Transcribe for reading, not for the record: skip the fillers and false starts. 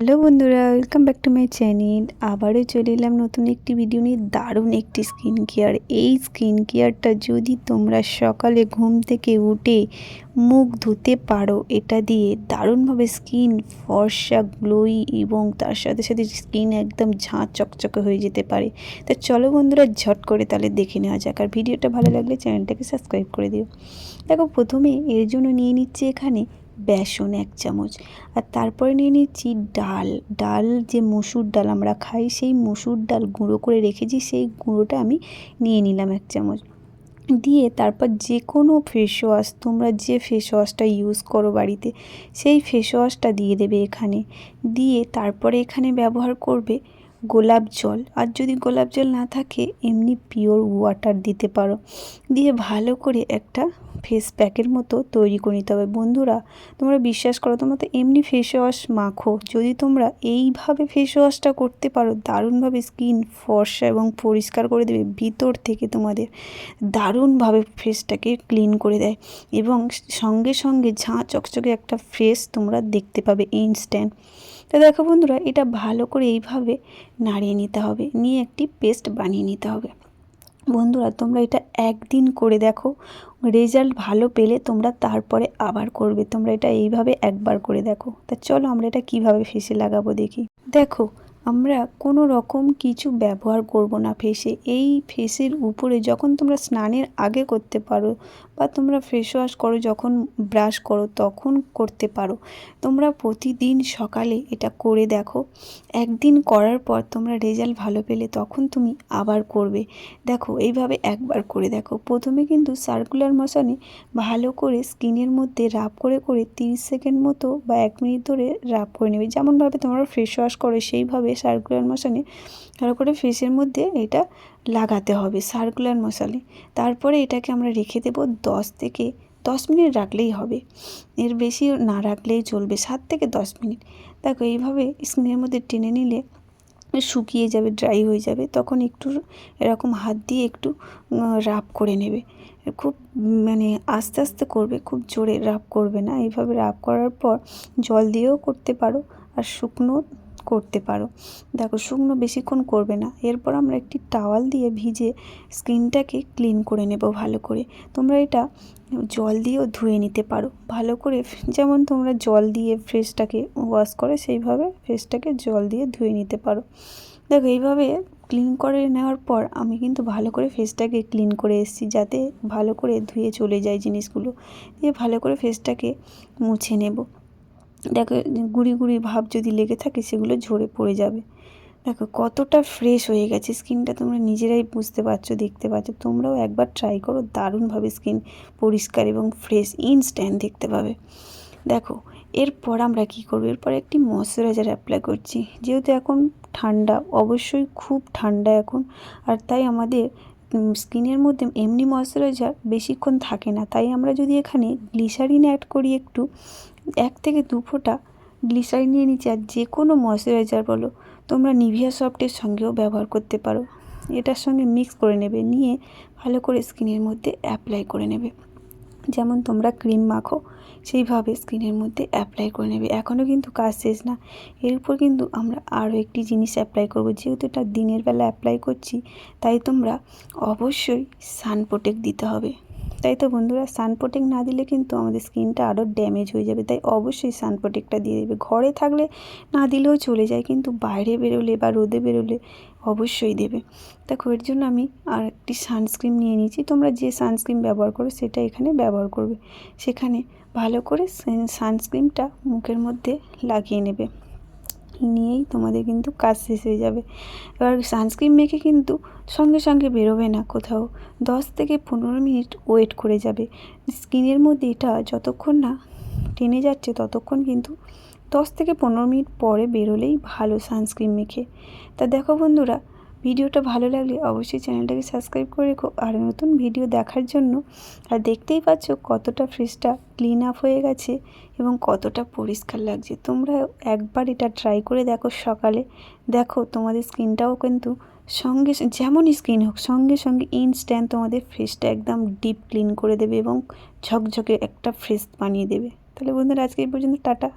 Hello বন্ধুরা, welcome back to my channel. আবারও চলে এলাম নতুন একটি ভিডিও নিয়ে। দারুণ একটি স্কিন কেয়ার। এই স্কিন কেয়ারটা যদি তোমরা সকালে ঘুম থেকে উঠে মুখ ধুতে পারো, এটা দিয়ে দারুণভাবে স্কিন ফর্সা, গ্লোই এবং তার সাথে সাথে স্কিন একদম ঝাঁ চকচকে হয়ে যেতে পারে। তো চলো বন্ধুরা, ঝট করে তাহলে দেখে নেওয়া যাক। আর ভিডিওটা ভালো লাগলে চ্যানেলটাকে সাবস্ক্রাইব করে দিও। দেখো, প্রথমে এর জন্য নিয়ে নিচ্ছি এখানে বেসন 1 চামচ, আর তারপরে নিয়ে নিচ্ছি ডাল যে মসুর ডাল আমরা খাই, সেই মসুর ডাল গুঁড়ো করে রেখেছি, সেই গুঁড়োটা আমি নিয়ে নিলাম 1 চামচ। দিয়ে তারপর যে কোনো ফেস ওয়াশ, তোমরা যে ফেস ওয়াশটা ইউজ করো বাড়িতে, সেই ফেস ওয়াশটা দিয়ে দেবে এখানে। দিয়ে তারপরে এখানে ব্যবহার করবে গোলাপ জল, আর যদি গোলাপ জল না থাকে এমনি পিওর ওয়াটার দিতে পারো। দিয়ে ভালো করে একটা ফেস প্যাকের মতো তৈরি করে নিতে হবে। বন্ধুরা, তোমরা বিশ্বাস করো, তোমরা তো এমনি ফেস ওয়াশ মাখো, যদি তোমরা এইভাবে ফেস ওয়াশটা করতে পারো, দারুণভাবে স্কিন ফর্সা এবং পরিষ্কার করে দেবে ভিতর থেকে। তোমাদের দারুণভাবে ফেসটাকে ক্লিন করে দেয় এবং সঙ্গে সঙ্গে ঝাঁ চকচকে একটা ফেস তোমরা দেখতে পাবে ইনস্ট্যান্ট। তো দেখো বন্ধুরা, এটা ভালো করে এইভাবে নাড়িয়ে নিতে হবে, নিয়ে একটি পেস্ট বানিয়ে নিতে হবে। বন্ধুরা, তোমরা এটা একদিন করে দেখো, রেজাল্ট ভালো পেলে তোমরা তারপরে আবার করবে। তোমরা এটা এইভাবে একবার করে দেখো। তা চলো আমরা এটা কিভাবে ফেসে লাগাবো দেখি। দেখো, আমরা কোনো রকম কিছু ব্যবহার করব না ফেসে। এই ফেসের উপরে যখন তোমরা স্নানের আগে করতে পারো, বা তোমরা ফেস ওয়াশ করো যখন ব্রাশ করো তখন করতে পারো। তোমরা প্রতিদিন সকালে এটা করে দেখো। একদিন করার পর তোমরা রেজাল্ট ভালো পেলে তখন তুমি আবার করবে। দেখো, এইভাবে একবার করে দেখো। প্রথমে কিন্তু সার্কুলার মোশনে ভালো করে স্কিনের মধ্যে রাব করে 30 সেকেন্ড মতো বা 1 মিনিট ধরে রাব করে নেবে। যেমনভাবে তোমরা ফেস ওয়াশ করো সেইভাবে সার্কুলার মোশনে ভালো করে ফেসের মধ্যে এটা লাগাতে হবে সার্কুলার মোশনে। তারপরে এটাকে আমরা রেখে দেবো 10 থেকে 10 মিনিট রাখলেই হবে, এর বেশি না রাখলেই চলবে, 7 থেকে 10 মিনিট। দেখো, এইভাবে স্কিনের মধ্যে টেনে নিলে শুকিয়ে যাবে, ড্রাই হয়ে যাবে। তখন একটু এরকম হাত দিয়ে একটু রাব করে নেবে। খুব আস্তে আস্তে করবে, খুব জোরে রাব করবে না। এইভাবে রাব করার পর জল দিয়েও করতে পারো, আর শুকনো করতে পারো। দেখো, শুকনো বেশিক্ষণ করবে না। এরপর আমরা একটি টাওয়াল দিয়ে ভিজে স্কিনটাকে ক্লিন করে নেব ভালো করে। তোমরা এটা জল দিয়েও ধুয়ে নিতে পারো ভালো করে, যেমন তোমরা জল দিয়ে ফেসটাকে ওয়াশ করে সেইভাবে ফেসটাকে জল দিয়ে ধুয়ে নিতে পারো। দেখো, এইভাবে ক্লিন করে নেওয়ার পর আমি কিন্তু ভালো করে ফেসটাকে ক্লিন করে এসেছি, যাতে ভালো করে ধুয়ে চলে যায় জিনিসগুলো। দিয়ে ভালো করে ফেসটাকে মুছে নেব। দেখো, গুঁড়ি গুঁড়ি ভাব যদি লেগে থাকে সেগুলো ঝরে পড়ে যাবে। দেখো কতটা ফ্রেশ হয়ে গেছে স্কিনটা, তোমরা নিজেরাই বুঝতে পারছো, দেখতে পাচ্ছ। তোমরাও একবার ট্রাই করো, দারুণভাবে স্কিন পরিষ্কার এবং ফ্রেশ ইনস্ট্যান্ট দেখতে পাবে। দেখো, এরপর আমরা কী করবো, এরপর একটি ময়শ্চারাইজার অ্যাপ্লাই করছি। যেহেতু এখন ঠান্ডা, অবশ্যই খুব ঠান্ডা এখন, আর তাই আমাদের স্কিনের মধ্যে এমনি ময়শ্চারাইজার বেশিক্ষণ থাকে না। তাই আমরা যদি এখানে গ্লিসারিন অ্যাড করি একটু, 1 থেকে 2 ফোঁটা গ্লিসারিন নিয়ে নিচ্ছি। আর যে কোনো ময়শ্চারাইজার বলো, তোমরা নিভিয়া সফটের সঙ্গেও ব্যবহার করতে পারো। এটার সঙ্গে মিক্স করে নেবে, নিয়ে ভালো করে স্কিনের মধ্যে অ্যাপ্লাই করে নেবে। যেমন তোমরা ক্রিম মাখো সেইভাবে স্কিনের মধ্যে অ্যাপ্লাই করে নেবে। এখনও কিন্তু কাজ শেষ না, এরপর কিন্তু আমরা আরও একটি জিনিস অ্যাপ্লাই করব। যেহেতু এটা দিনের বেলা অ্যাপ্লাই করছি, তাই তোমরা অবশ্যই সান প্রোটেক্ট দিতে হবে। তাই তো বন্ধুরা, সান প্রোটেক্ট না দিলে কিন্তু আমাদের স্কিনটা আরও ড্যামেজ হয়ে যাবে। তাই অবশ্যই সান প্রোটেক্টটা দিয়ে দেবে। ঘরে থাকলে না দিলেও চলে যায়, কিন্তু বাইরে বেরোলে বা রোদে বেরোলে অবশ্যই দেবে। দেখো, এর জন্য আমি আর একটি সানস্ক্রিন নিয়ে নিয়েছি। তোমরা যে সানস্ক্রিন ব্যবহার করো সেটা এখানে ব্যবহার করবে। সেখানে ভালো করে সানস্ক্রিনটা মুখের মধ্যে লাগিয়ে নেবে, নিয়েই তোমাদের কিন্তু কাজ শেষ হয়ে যাবে। এবার সানস্ক্রিন মেখে কিন্তু সঙ্গে সঙ্গে বেরোবে না কোথাও, 10 থেকে 15 মিনিট ওয়েট করে যাবে। স্কিনের মধ্যে এটা যতক্ষণ না টেনে যাচ্ছে ততক্ষণ কিন্তু 10 থেকে 15 মিনিট পরে বেরোলেই ভালো সানস্ক্রিন মেখে। তা দেখো বন্ধুরা, ভিডিওটা ভালো লাগলে অবশ্যই চ্যানেলটাকে সাবস্ক্রাইব করে রেখো আর নতুন ভিডিও দেখার জন্য। আর দেখতেই পাচ্ছ কতটা ফেসটা ক্লিন আপ হয়ে গেছে এবং কতটা পরিষ্কার লাগছে। তোমরা একবার এটা ট্রাই করে দেখো সকালে। দেখো, তোমাদের স্কিনটাও কিন্তু সঙ্গে যেমনই স্কিন হোক সঙ্গে সঙ্গে ইনস্ট্যান্ট তোমাদের ফেসটা একদম ডিপ ক্লিন করে দেবে এবং ঝকঝকে একটা ফ্রেশ বানিয়ে দেবে। তাহলে বন্ধুরা, আজকে এই পর্যন্ত, টাটা।